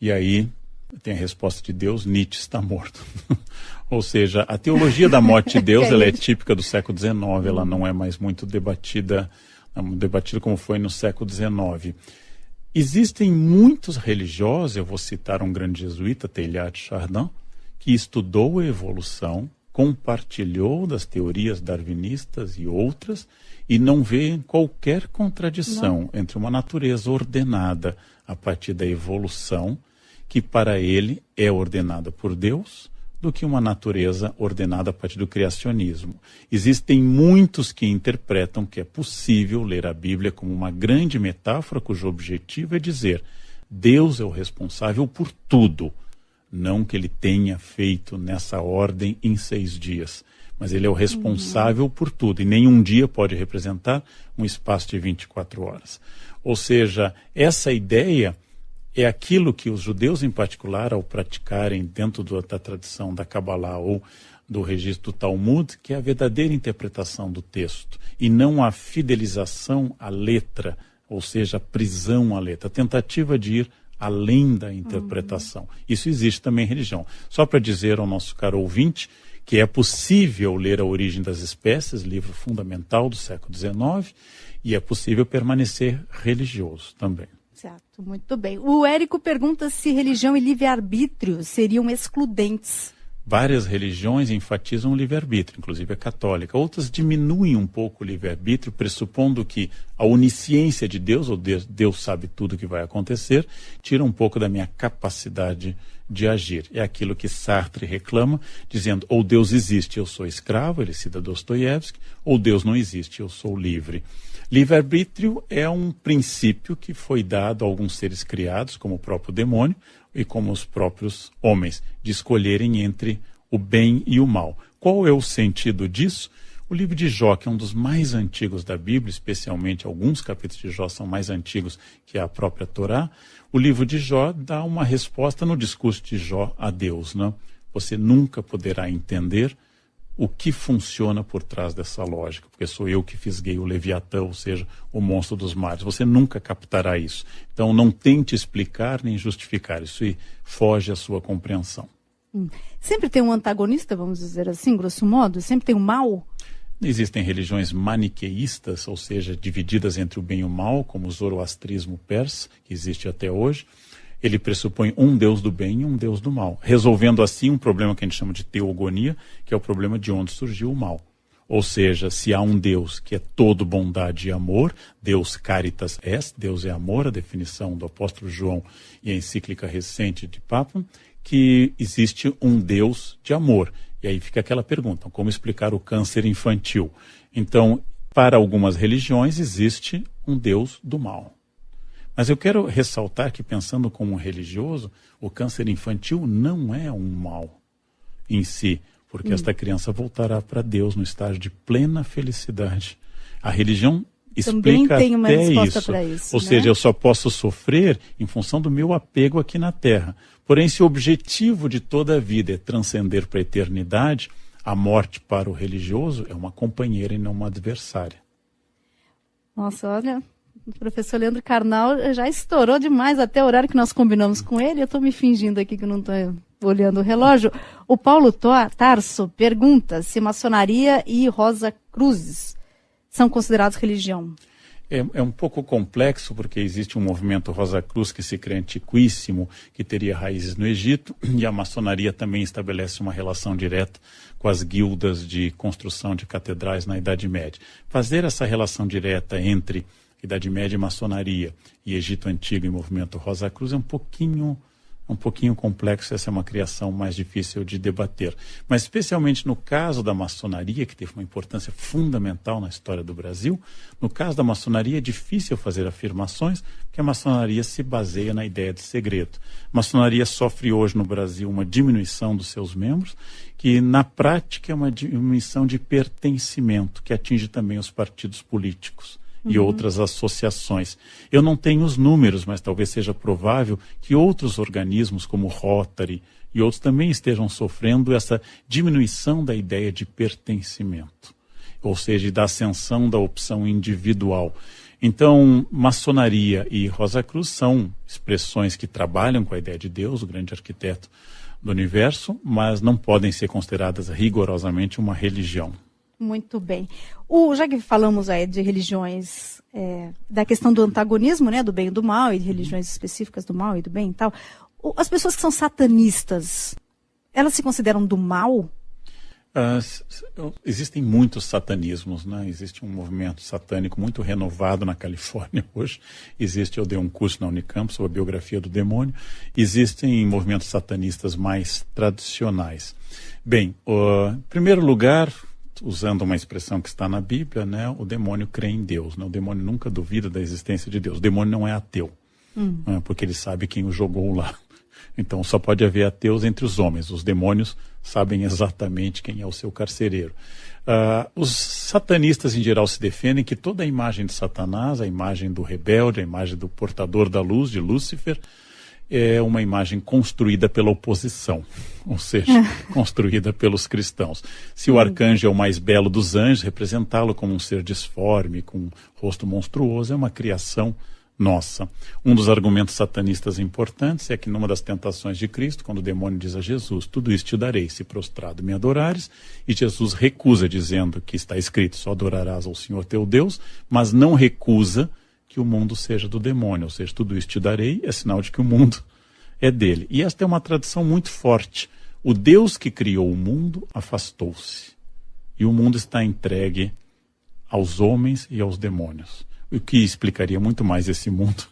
E aí tem a resposta de Deus: Nietzsche está morto. Ou seja, a teologia da morte de Deus ela é típica do século XIX, ela não é mais muito debatida como foi no século XIX. Existem muitos religiosos, eu vou citar um grande jesuíta, Teilhard de Chardin, que estudou a evolução, compartilhou das teorias darwinistas e outras, e não vê qualquer contradição entre uma natureza ordenada a partir da evolução, que para ele é ordenada por Deus, do que uma natureza ordenada a partir do criacionismo. Existem muitos que interpretam que é possível ler a Bíblia como uma grande metáfora cujo objetivo é dizer: Deus é o responsável por tudo. Não que ele tenha feito nessa ordem em 6 dias, mas ele é o responsável por tudo, e nenhum dia pode representar um espaço de 24 horas. Ou seja, essa ideia é aquilo que os judeus em particular, ao praticarem dentro da tradição da Kabbalah ou do registro do Talmud, que é a verdadeira interpretação do texto, e não a fidelização à letra, ou seja, a prisão à letra, a tentativa de ir além da interpretação. Isso existe também em religião. Só para dizer ao nosso caro ouvinte que é possível ler A Origem das Espécies, livro fundamental do século XIX, e é possível permanecer religioso também. Certo, muito bem. O Érico pergunta se religião e livre-arbítrio seriam excludentes. Várias religiões enfatizam o livre-arbítrio, inclusive a católica. Outras diminuem um pouco o livre-arbítrio, pressupondo que a onisciência de Deus, ou Deus sabe tudo o que vai acontecer, tira um pouco da minha capacidade de agir. É aquilo que Sartre reclama, dizendo: ou Deus existe, eu sou escravo, ele cita Dostoiévski, ou Deus não existe, eu sou livre. Livre-arbítrio é um princípio que foi dado a alguns seres criados, como o próprio demônio e como os próprios homens, de escolherem entre o bem e o mal. Qual é o sentido disso? O livro de Jó, que é um dos mais antigos da Bíblia, especialmente alguns capítulos de Jó são mais antigos que a própria Torá, o livro de Jó dá uma resposta no discurso de Jó a Deus, né? Você nunca poderá entender o que funciona por trás dessa lógica, porque sou eu que fisguei o Leviatã, ou seja, o monstro dos mares. Você nunca captará isso. Então não tente explicar nem justificar, isso foge à sua compreensão. Sempre tem um antagonista, vamos dizer assim, grosso modo? Sempre tem um mal? Existem religiões maniqueístas, ou seja, divididas entre o bem e o mal, como o zoroastrismo persa, que existe até hoje. Ele pressupõe um Deus do bem e um Deus do mal, resolvendo assim um problema que a gente chama de teogonia, que é o problema de onde surgiu o mal. Ou seja, se há um Deus que é todo bondade e amor, Deus caritas est, Deus é amor, a definição do apóstolo João e a encíclica recente de Papa, que existe um Deus de amor. E aí fica aquela pergunta: como explicar o câncer infantil? Então, para algumas religiões existe um Deus do mal. Mas eu quero ressaltar que, pensando como um religioso, o câncer infantil não é um mal em si, porque esta criança voltará para Deus no estágio de plena felicidade. A religião explica tem uma até resposta isso. para isso, Ou né? seja, eu só posso sofrer em função do meu apego aqui na Terra. Porém, se o objetivo de toda a vida é transcender para a eternidade, a morte para o religioso é uma companheira e não uma adversária. Nossa, olha, o professor Leandro Carnal já estourou demais até o horário que nós combinamos com ele. Eu estou me fingindo aqui que não estou olhando o relógio. O Paulo Tarso pergunta se maçonaria e Rosa Cruzes são considerados religião. É um pouco complexo, porque existe um movimento Rosa Cruz que se crê antiquíssimo, que teria raízes no Egito, e a maçonaria também estabelece uma relação direta com as guildas de construção de catedrais na Idade Média. Fazer essa relação direta entre Idade Média e maçonaria e Egito Antigo e movimento Rosa Cruz é um pouquinho complexo, essa é uma criação mais difícil de debater. Mas especialmente no caso da maçonaria, que teve uma importância fundamental na história do Brasil, no caso da maçonaria é difícil fazer afirmações, porque a maçonaria se baseia na ideia de segredo. A maçonaria sofre hoje no Brasil uma diminuição dos seus membros, que na prática é uma diminuição de pertencimento, que atinge também os partidos políticos e outras associações. Eu não tenho os números, mas talvez seja provável que outros organismos, como o Rotary e outros, também estejam sofrendo essa diminuição da ideia de pertencimento, ou seja, da ascensão da opção individual. Então, maçonaria e Rosa Cruz são expressões que trabalham com a ideia de Deus, o grande arquiteto do universo, mas não podem ser consideradas rigorosamente uma religião. Muito bem. Já que falamos aí de religiões, da questão do antagonismo, né, do bem e do mal, e de religiões específicas do mal e do bem e tal, as pessoas que são satanistas, elas se consideram do mal? Existem muitos satanismos, né? Existe um movimento satânico muito renovado na Califórnia hoje. Eu dei um curso na Unicamp sobre a biografia do demônio. Existem movimentos satanistas mais tradicionais. Bem, em primeiro lugar, usando uma expressão que está na Bíblia, né? O demônio crê em Deus, né? O demônio nunca duvida da existência de Deus. O demônio não é ateu, né? Porque ele sabe quem o jogou lá. Então só pode haver ateus entre os homens. Os demônios sabem exatamente quem é o seu carcereiro. Os satanistas em geral se defendem que toda a imagem de Satanás, a imagem do rebelde, a imagem do portador da luz, de Lúcifer, é uma imagem construída pela oposição, ou seja, construída pelos cristãos. Se o arcanjo é o mais belo dos anjos, representá-lo como um ser disforme, com um rosto monstruoso, é uma criação nossa. Um dos argumentos satanistas importantes é que numa das tentações de Cristo, quando o demônio diz a Jesus, tudo isso te darei, se prostrado me adorares, e Jesus recusa dizendo que está escrito, só adorarás ao Senhor teu Deus, mas não recusa que o mundo seja do demônio, ou seja, tudo isso te darei, é sinal de que o mundo é dele. E esta é uma tradição muito forte. O Deus que criou o mundo afastou-se, e o mundo está entregue aos homens e aos demônios. O que explicaria muito mais esse mundo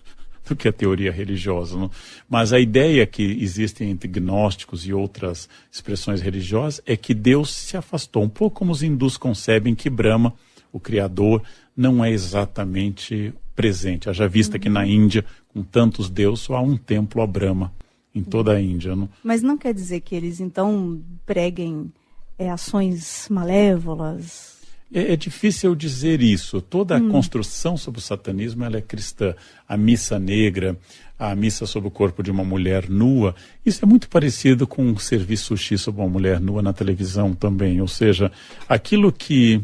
do que a teoria religiosa. Não? Mas a ideia que existe entre gnósticos e outras expressões religiosas é que Deus se afastou, um pouco como os hindus concebem que Brahma, o Criador, não é exatamente presente. Haja vista que na Índia, com tantos deuses, só há um templo a Brahma em toda a Índia. Não? Mas não quer dizer que eles, então, preguem ações malévolas? É difícil dizer isso. Toda a construção sobre o satanismo ela é cristã. A missa negra, a missa sobre o corpo de uma mulher nua, isso é muito parecido com o serviço sushi sobre uma mulher nua na televisão também. Ou seja, aquilo que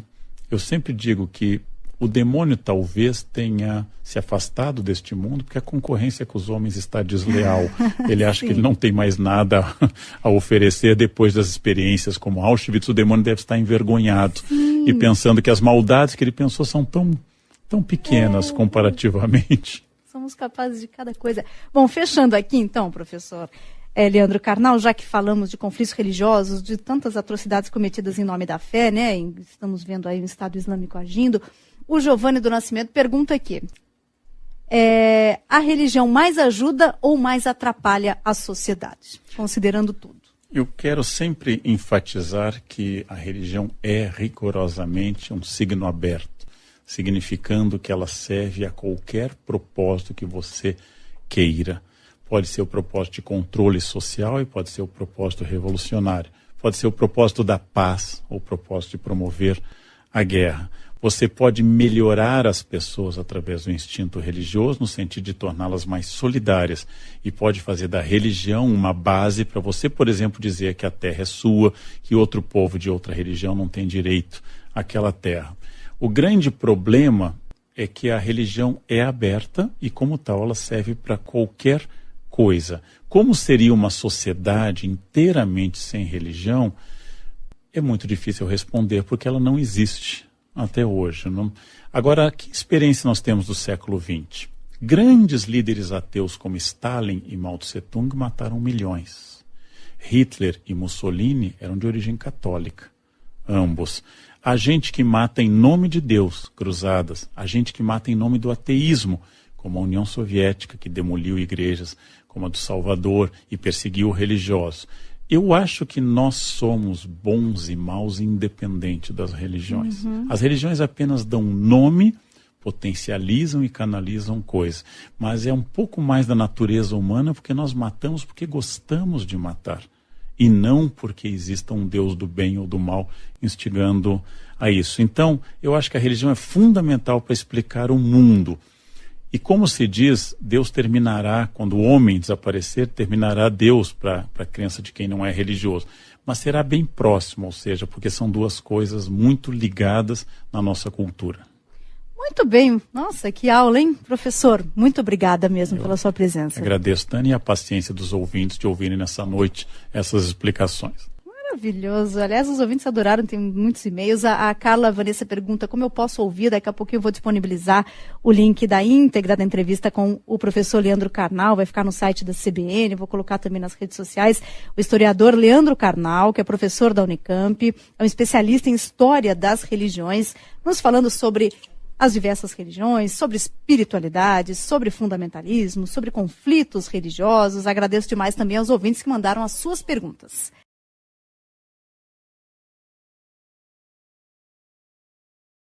eu sempre digo que o demônio talvez tenha se afastado deste mundo porque a concorrência com os homens está desleal. Ele acha que ele não tem mais nada a oferecer depois das experiências como Auschwitz. O demônio deve estar envergonhado e pensando que as maldades que ele pensou são tão pequenas comparativamente. Somos capazes de cada coisa. Bom, fechando aqui então, professor Leandro Carnal, já que falamos de conflitos religiosos, de tantas atrocidades cometidas em nome da fé, né? Estamos vendo aí o Estado Islâmico agindo. O Giovanni do Nascimento pergunta aqui, a religião mais ajuda ou mais atrapalha a sociedade, considerando tudo? Eu quero sempre enfatizar que a religião é rigorosamente um signo aberto, significando que ela serve a qualquer propósito que você queira. Pode ser o propósito de controle social e pode ser o propósito revolucionário. Pode ser o propósito da paz ou o propósito de promover a guerra. Você pode melhorar as pessoas através do instinto religioso, no sentido de torná-las mais solidárias. E pode fazer da religião uma base para você, por exemplo, dizer que a terra é sua, que outro povo de outra religião não tem direito àquela terra. O grande problema é que a religião é aberta e, como tal, ela serve para qualquer coisa. Como seria uma sociedade inteiramente sem religião? É muito difícil responder, porque ela não existe até hoje. Não? Agora, que experiência nós temos do século XX? Grandes líderes ateus como Stalin e Mao Tse-tung mataram milhões. Hitler e Mussolini eram de origem católica, ambos. Há gente que mata em nome de Deus, cruzadas. Há gente que mata em nome do ateísmo, como a União Soviética, que demoliu igrejas, como a do Salvador, e perseguiu religiosos. Eu acho que nós somos bons e maus independente das religiões. As religiões apenas dão nome, potencializam e canalizam coisas. Mas é um pouco mais da natureza humana, porque nós matamos porque gostamos de matar. E não porque exista um Deus do bem ou do mal instigando a isso. Então, eu acho que a religião é fundamental para explicar o mundo. E como se diz, Deus terminará, quando o homem desaparecer, terminará Deus para a crença de quem não é religioso. Mas será bem próximo, ou seja, porque são duas coisas muito ligadas na nossa cultura. Muito bem. Nossa, que aula, hein, professor? Muito obrigada mesmo pela sua presença. Agradeço, Tânia, e a paciência dos ouvintes de ouvirem nessa noite essas explicações. Maravilhoso. Aliás, os ouvintes adoraram, tem muitos e-mails. A Carla Vanessa pergunta como eu posso ouvir. Daqui a pouquinho eu vou disponibilizar o link da íntegra da entrevista com o professor Leandro Carnal. Vai ficar no site da CBN, vou colocar também nas redes sociais. O historiador Leandro Carnal, que é professor da Unicamp, é um especialista em história das religiões, nos falando sobre as diversas religiões, sobre espiritualidade, sobre fundamentalismo, sobre conflitos religiosos. Agradeço demais também aos ouvintes que mandaram as suas perguntas.